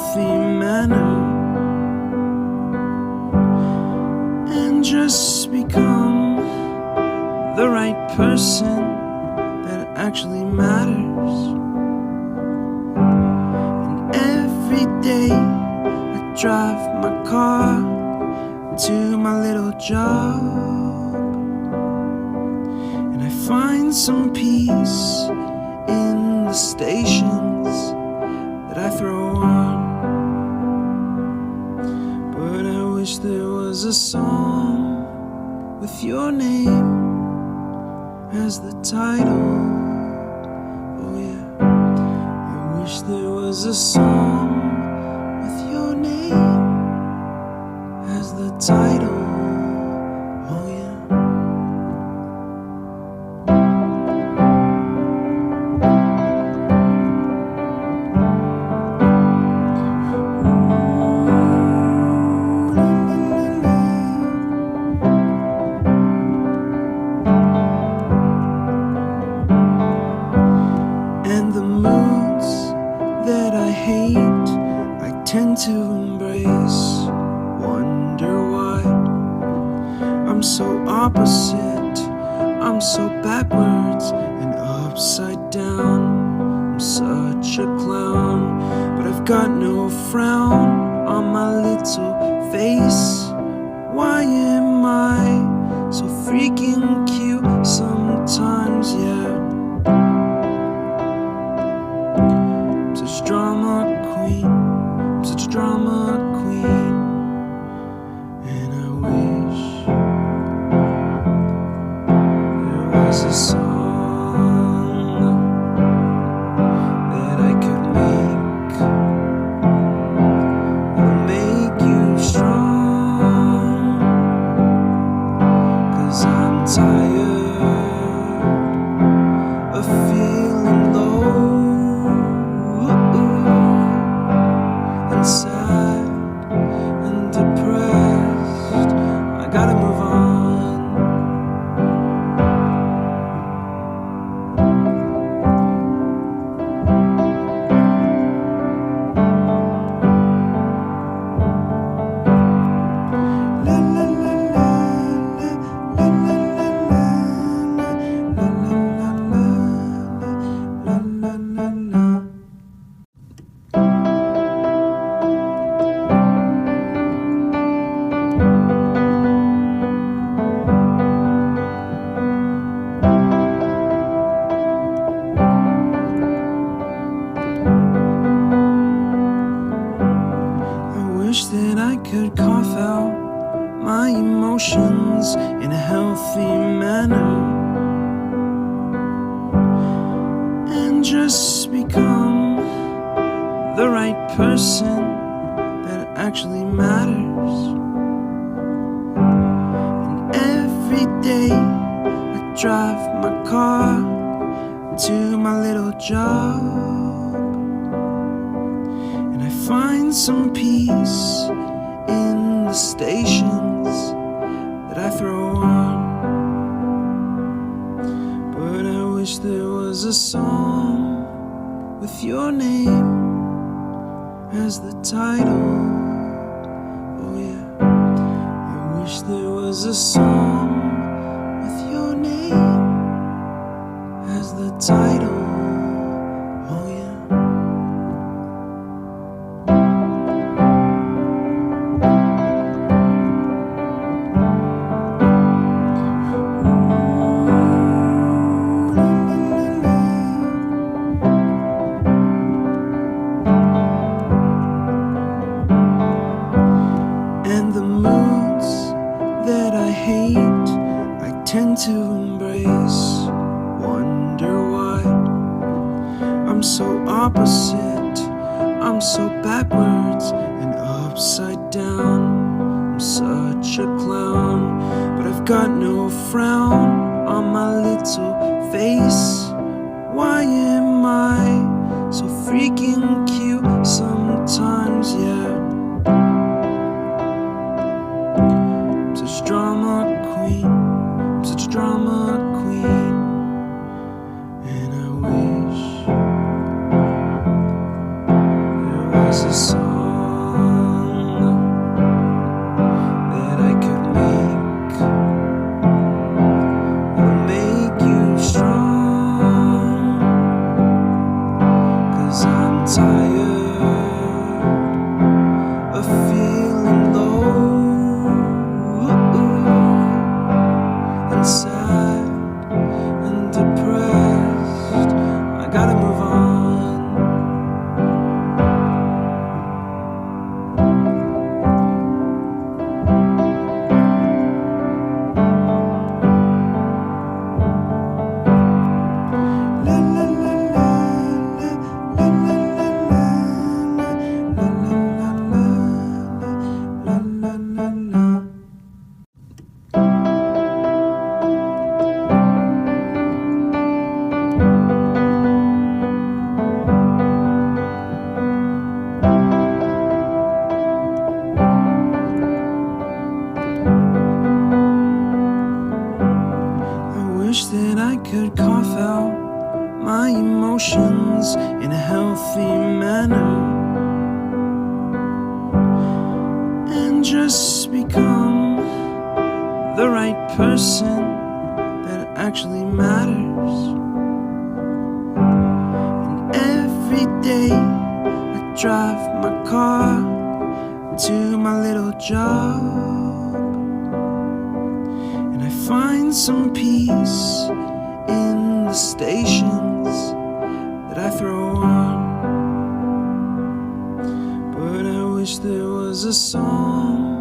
healthy manner and just become the right person that actually matters. And every day I drive my car to my little job, and I find some peace in the stations that I throw on. But I wish there was a song with your name as the title. Oh yeah, I wish there was a song with your name as the title. Oh yeah. And the moods that I hate, I tend to embrace. Wonder why I'm so opposite, I'm so backwards and upside down. I'm such a clown, but I've got no frown on my little face. Why am I so freaking cute sometimes, yeah? I'm such a drama queen, I'm such a drama queen. And I wish there was a song that I could make that'll make you strong. 'Cause I'm tired of feeling low and sad and depressed. I gotta move on. La la la la la la la la la la la. I wish that I could cough out my emotions in a healthy manner and just become the right person that actually matters. And every day I drive my car to my little job, and I find some peace in the stations that I throw on. But I wish there was a song with your name as the title. Oh yeah, I wish there was a song with your name as the title. Oh yeah. And the moods that I hate, I tend to embrace. Wonder why I'm so opposite, I'm so backwards and upside down. I'm such a clown, but I've got no frown on my little face. Why am I so freaking cute sometimes, yeah? I'm such a drama queen, I'm such a drama queen. And I wish there was a song sad and depressed. I gotta move on. Wish that I could cough out my emotions in a healthy manner and just become the right person that actually matters. And every day I drive my car to my little job, find some peace in the stations that I throw on. But I wish there was a song